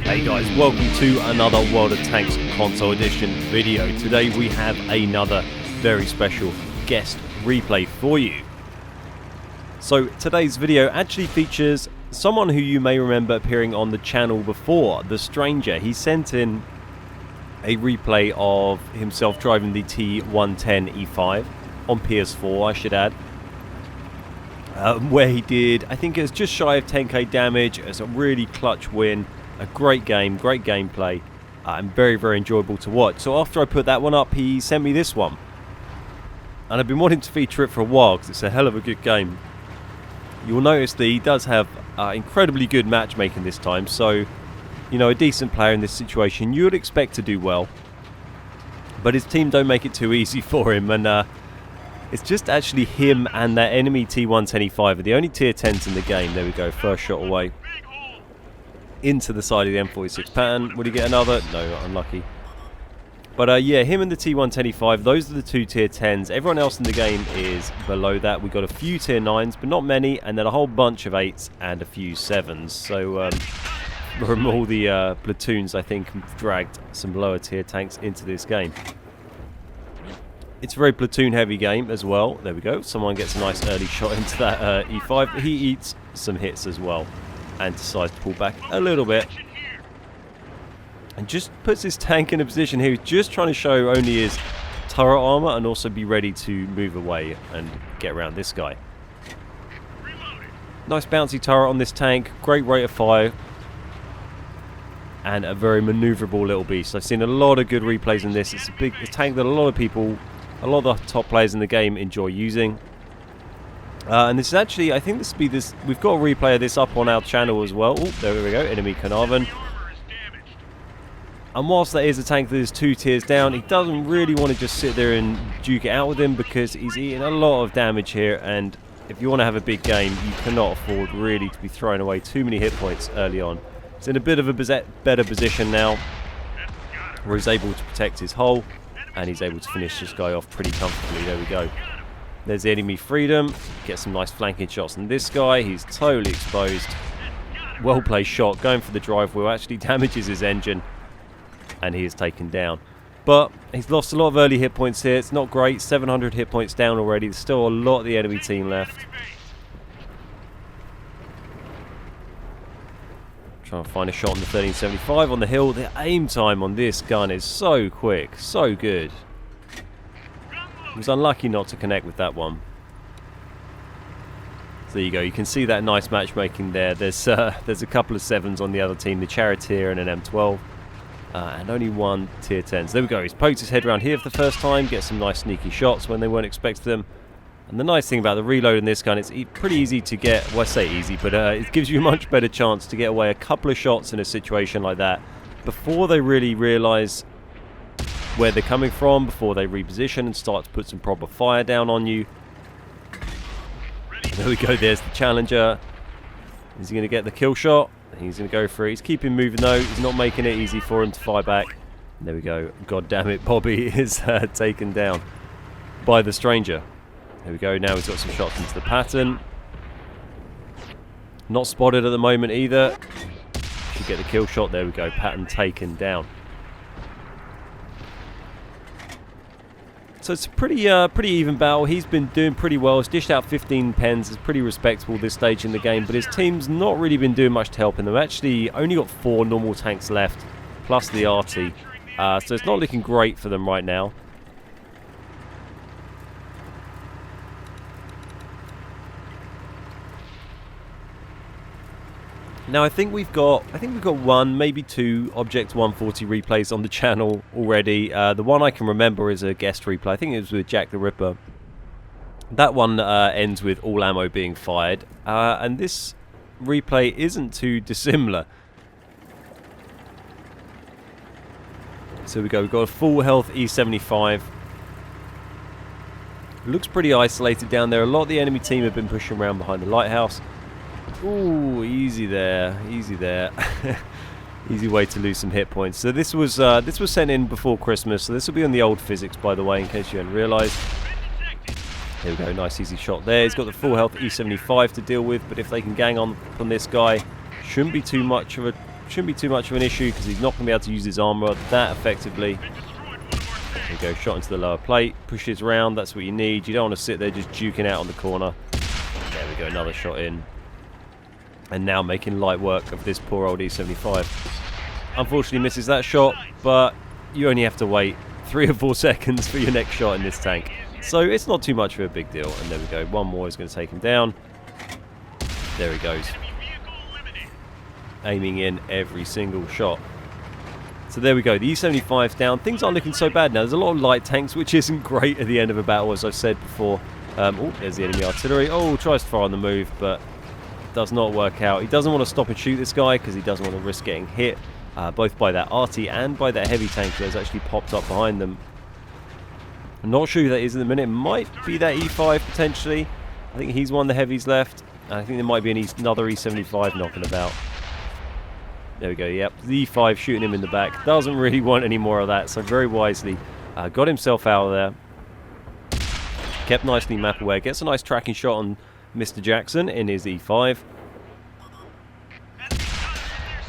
Hey guys, welcome to another World of Tanks Console Edition video. Today we have another very special guest replay for you. So today's video actually features someone who you may remember appearing on the channel before, The Stranger. He sent in a replay of himself driving the T110 E5 on PS4, I should add. Where he did, I think it was just shy of 10k damage. It was a really clutch win. A great game, great gameplay, and very, very enjoyable to watch. So after I put that one up, he sent me this one. And I've been wanting to feature it for a while because it's a hell of a good game. You'll notice that he does have incredibly good matchmaking this time. So, you know, a decent player in this situation, you would expect to do well. But his team don't make it too easy for him. And it's just actually him and that enemy T110 are the only tier 10s in the game. There we go, first shot away. Into the side of the M46 pattern. Would he get another? No, unlucky. But yeah, him and the T110 those are the two tier 10s. Everyone else in the game is below that. We've got a few tier 9s, but not many, and then a whole bunch of 8s and a few 7s. So from all the platoons, I think, have dragged some lower tier tanks into this game. It's a very platoon heavy game as well. There we go. Someone gets a nice early shot into that E5. He eats some hits as well and decides to pull back a little bit. And just puts his tank in a position here. He's just trying to show only his turret armor and also be ready to move away and get around this guy. Nice bouncy turret on this tank. Great rate of fire. And a very maneuverable little beast. I've seen a lot of good replays in this. It's a tank that a lot of people, a lot of the top players in the game enjoy using. And this is actually, I think this will be this. We've got a replay of this up on our channel as well. Oh, there we go, enemy Carnarvon. And whilst that is a tank that is 2 tiers down, he doesn't really want to just sit there and duke it out with him because he's eating a lot of damage here. And if you want to have a big game, you cannot afford really to be throwing away too many hit points early on. He's in a bit of a better position now, where he's able to protect his hull, and he's able to finish this guy off pretty comfortably. There we go. There's the enemy freedom. Get some nice flanking shots on this guy. He's totally exposed. Well placed shot. Going for the drive wheel actually damages his engine. And he is taken down. But he's lost a lot of early hit points here. It's not great. 700 hit points down already. There's still a lot of the enemy team left. Trying to find a shot on the 1375 on the hill. The aim time on this gun is so quick. So good. He was unlucky not to connect with that one. So there you go. You can see that nice matchmaking there. There's a couple of 7s on the other team, the Charioteer and an M12, and only one tier 10. So there we go. He's poked his head around here for the first time. Gets some nice sneaky shots when they weren't expecting them. And the nice thing about the reload in this gun, it's pretty easy to get. Well, I say easy, but it gives you a much better chance to get away a couple of shots in a situation like that before they really realise where they're coming from, before they reposition and start to put some proper fire down on you. There we go, there's the Challenger. Is he going to get the kill shot? He's going to go for it. He's keeping moving though. He's not making it easy for him to fire back. There we go. God damn it, Bobby is taken down by the Stranger. There we go, now he's got some shots into the pattern. Not spotted at the moment either. Should get the kill shot. There we go, pattern taken down. So it's a pretty even battle. He's been doing pretty well. He's dished out 15 pens. It's pretty respectable this stage in the game. But his team's not really been doing much to help him. They've actually only got 4 normal tanks left, plus the RT. So it's not looking great for them right now. Now I think we've got one, maybe 2 Object 140 replays on the channel already. The one I can remember is a guest replay. I think it was with Jack the Ripper. That one ends with all ammo being fired, and this replay isn't too dissimilar. So we go. We've got a full health E75. Looks pretty isolated down there. A lot of the enemy team have been pushing around behind the lighthouse. Ooh, easy there, easy there. Easy way to lose some hit points. So this was sent in before Christmas, so this will be on the old physics, by the way, in case you hadn't realised. There we go, nice easy shot there. He's got the full health E75 to deal with, but if they can gang on this guy, shouldn't be too much of a shouldn't be too much of an issue because he's not going to be able to use his armor that effectively. There we go, shot into the lower plate, pushes around, that's what you need. You don't want to sit there just duking out on the corner. There we go, another shot in. And now making light work of this poor old E75. Unfortunately misses that shot, but you only have to wait 3 or 4 seconds for your next shot in this tank. So it's not too much of a big deal. And there we go, one more is going to take him down. There he goes. Aiming in every single shot. So there we go, the E75's down. Things aren't looking so bad now. There's a lot of light tanks, which isn't great at the end of a battle, as I've said before. Oh, there's the enemy artillery. Oh, tries to fire on the move, but does not work out. He doesn't want to stop and shoot this guy because he doesn't want to risk getting hit, both by that RT and by that heavy tank that's actually popped up behind them. I'm not sure who that is in the minute. It might be that E5 potentially. I think he's one of the heavies left. I think there might be another E75 knocking about. There we go, yep. The E5 shooting him in the back. Doesn't really want any more of that, so very wisely got himself out of there. Kept nicely map aware. Gets a nice tracking shot on Mr. Jackson in his E5.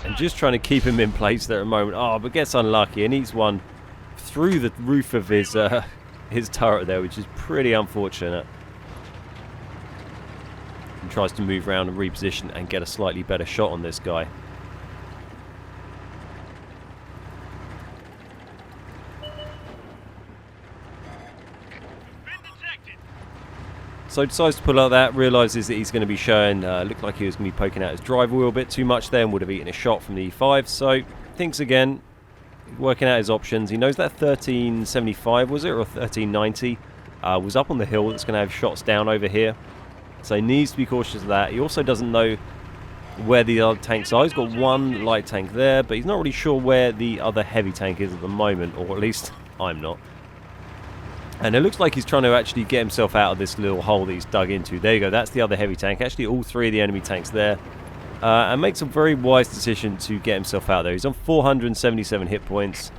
And just trying to keep him in place there at the moment. Oh, but gets unlucky and eats one through the roof of his turret there, which is pretty unfortunate. And tries to move around and reposition and get a slightly better shot on this guy. So decides to pull out that, realises that he's going to be showing, looked like he was going to be poking out his drive wheel a bit too much there and would have eaten a shot from the E5. So thinks again, working out his options. He knows that 1375 was it, or 1390 was up on the hill that's going to have shots down over here. So he needs to be cautious of that. He also doesn't know where the other tanks are. He's got one light tank there, but he's not really sure where the other heavy tank is at the moment, or at least I'm not. And it looks like he's trying to actually get himself out of this little hole that he's dug into. There you go, that's the other heavy tank. Actually, all 3 of the enemy tanks there. And makes a very wise decision to get himself out there. He's on 477 hit points.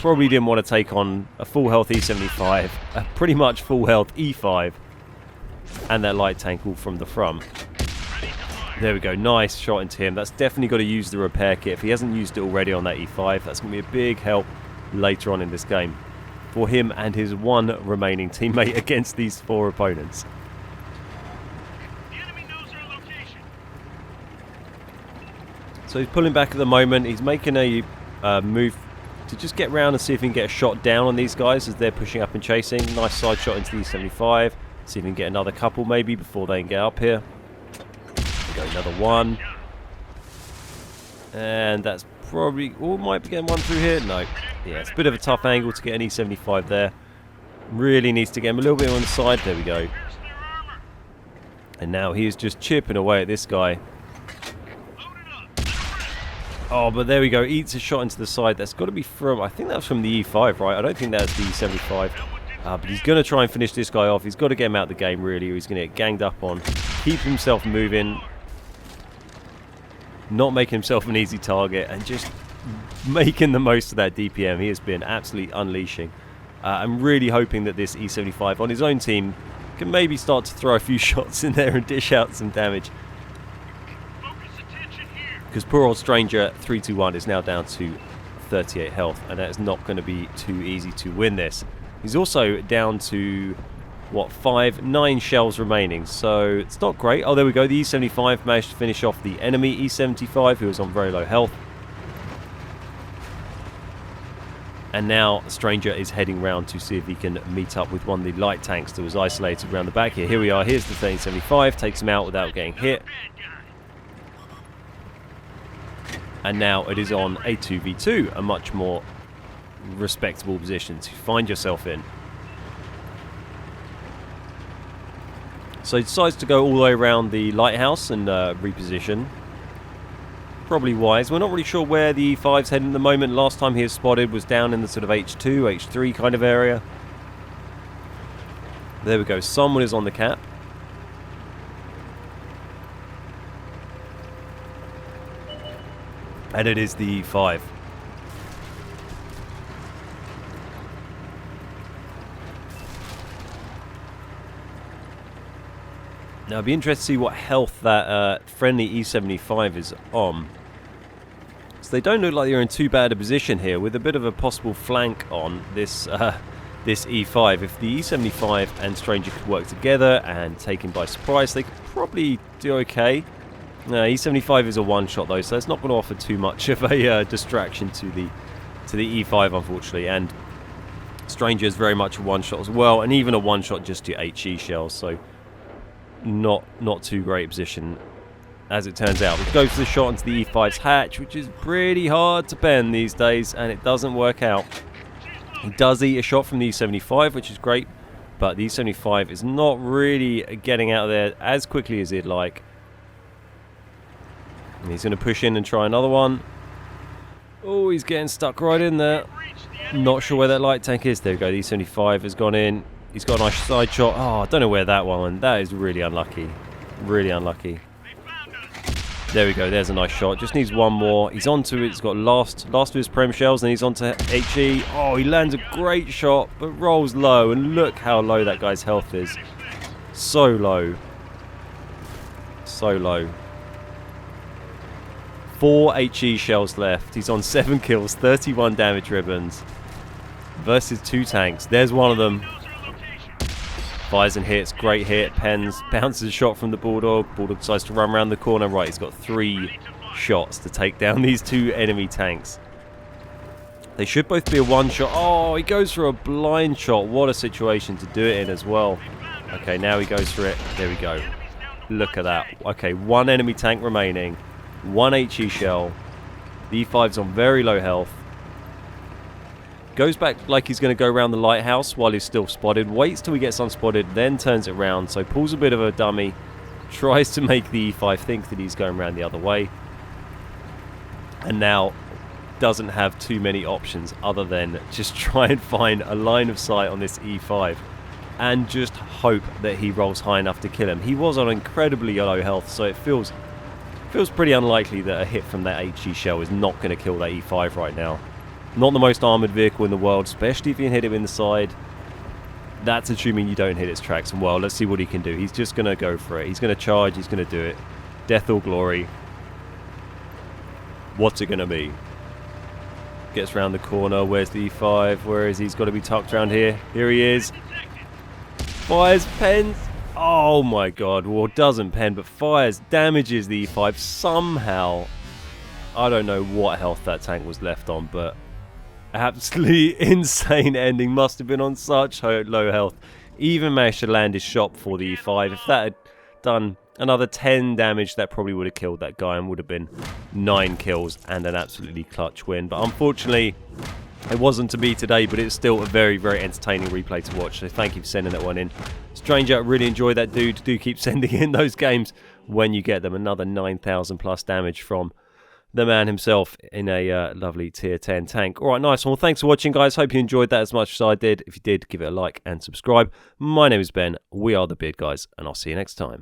Probably didn't want to take on a full health E75, a pretty much full health E5, and that light tank all from the front. There we go, nice shot into him. That's definitely got to use the repair kit. If he hasn't used it already on that E5, that's going to be a big help later on in this game for him and his one remaining teammate against these 4 opponents. The enemy knows our location. So he's pulling back at the moment. He's making a move to just get round and see if he can get a shot down on these guys as they're pushing up and chasing. Nice side shot into the E75. See if he can get another couple maybe before they can get up here. There we go, another one. And that's probably... Oh, might be getting one through here. No. Yeah, it's a bit of a tough angle to get an E75 there. Really needs to get him a little bit on the side. There we go. And now he is just chipping away at this guy. Oh, but there we go. Eats a shot into the side. That's got to be from... I think that's from the E5, right? I don't think that's the E75. But he's going to try and finish this guy off. He's got to get him out of the game, really, or he's going to get ganged up on. Keep himself moving. Not making himself an easy target. And just making the most of that DPM. He has been absolutely unleashing. I'm really hoping that this E75 on his own team can maybe start to throw a few shots in there and dish out some damage. Because poor old Stranger 321 is now down to 38 health, and that is not going to be too easy to win this. He's also down to, what, 9 shells remaining, so it's not great. Oh, there we go, the E75 managed to finish off the enemy E75, who was on very low health. And now Stranger is heading round to see if he can meet up with one of the light tanks that was isolated around the back here. Here we are, here's the 1375, takes him out without getting hit. And now it is on a 2v2, a much more respectable position to find yourself in. So he decides to go all the way around the lighthouse and reposition. Probably wise. We're not really sure where the E5's heading at the moment. Last time he was spotted was down in the sort of H2, H3 kind of area. There we go. Someone is on the cap. And it is the E5. Now, I'd be interested to see what health that friendly E75 is on. So they don't look like they're in too bad a position here, with a bit of a possible flank on this this E5. If the E75 and Stranger could work together and take him by surprise, they could probably do okay. E75 is a one-shot though, so it's not going to offer too much of a distraction to the E5, unfortunately. And Stranger is very much a one-shot as well, and even a one-shot just to HE shells, so not too great position as it turns out. We go for the shot into the E5's hatch, which is pretty hard to pen these days, and it doesn't work out. He does eat a shot from the E75, which is great, but the E75 is not really getting out of there as quickly as he'd like. And he's going to push in and try another one. Oh, he's getting stuck right in there. Not sure where that light tank is. There we go, the E75 has gone in. He's got a nice side shot. Oh, I don't know where that one went. That is really unlucky. Really unlucky. There we go, there's a nice shot. Just needs one more. He's onto it. He's got last of his Prem shells, and he's onto HE. Oh, he lands a great shot, but rolls low. And look how low that guy's health is. So low. So low. 4 HE shells left. He's on 7 kills, 31 damage ribbons. Versus 2 tanks. There's one of them. Fires and hits, great hit, pens, bounces a shot from the Bulldog. Bulldog decides to run around the corner. Right, he's got 3 shots to take down these 2 enemy tanks. They should both be a one-shot. Oh, he goes for a blind shot. What a situation to do it in as well. Okay, now he goes for it. There we go. Look at that. Okay, 1 enemy tank remaining. 1 HE shell. The E5's on very low health. Goes back like he's going to go around the lighthouse while he's still spotted. Waits till he gets unspotted, then turns it round. So pulls a bit of a dummy. Tries to make the E5 think that he's going around the other way. And now doesn't have too many options other than just try and find a line of sight on this E5. And just hope that he rolls high enough to kill him. He was on incredibly low health, so it feels pretty unlikely that a hit from that HE shell is not going to kill that E5 right now. Not the most armoured vehicle in the world, especially if you can hit him in the side. That's assuming you don't hit its tracks. And well, let's see what he can do. He's just going to go for it. He's going to charge. He's going to do it. Death or glory. What's it going to be? Gets around the corner. Where's the E5? Where is he? He's got to be tucked around here. Here he is. Fires, pens. Oh my god. Well, doesn't pen, but fires, damages the E5 somehow. I don't know what health that tank was left on, but absolutely insane ending. Must have been on such low health. Even managed to land his shot for the E5. If that had done another 10 damage, that probably would have killed that guy and would have been 9 kills and an absolutely clutch win. But unfortunately, it wasn't to be today, but it's still a very, very entertaining replay to watch. So thank you for sending that one in. Stranger, really enjoyed that, dude. Do keep sending in those games when you get them. Another 9,000 plus damage from the man himself in a lovely tier 10 tank. Alright, nice one. Well, thanks for watching, guys. Hope you enjoyed that as much as I did. If you did, give it a like and subscribe. My name is Ben. We are the Beard Guys, and I'll see you next time.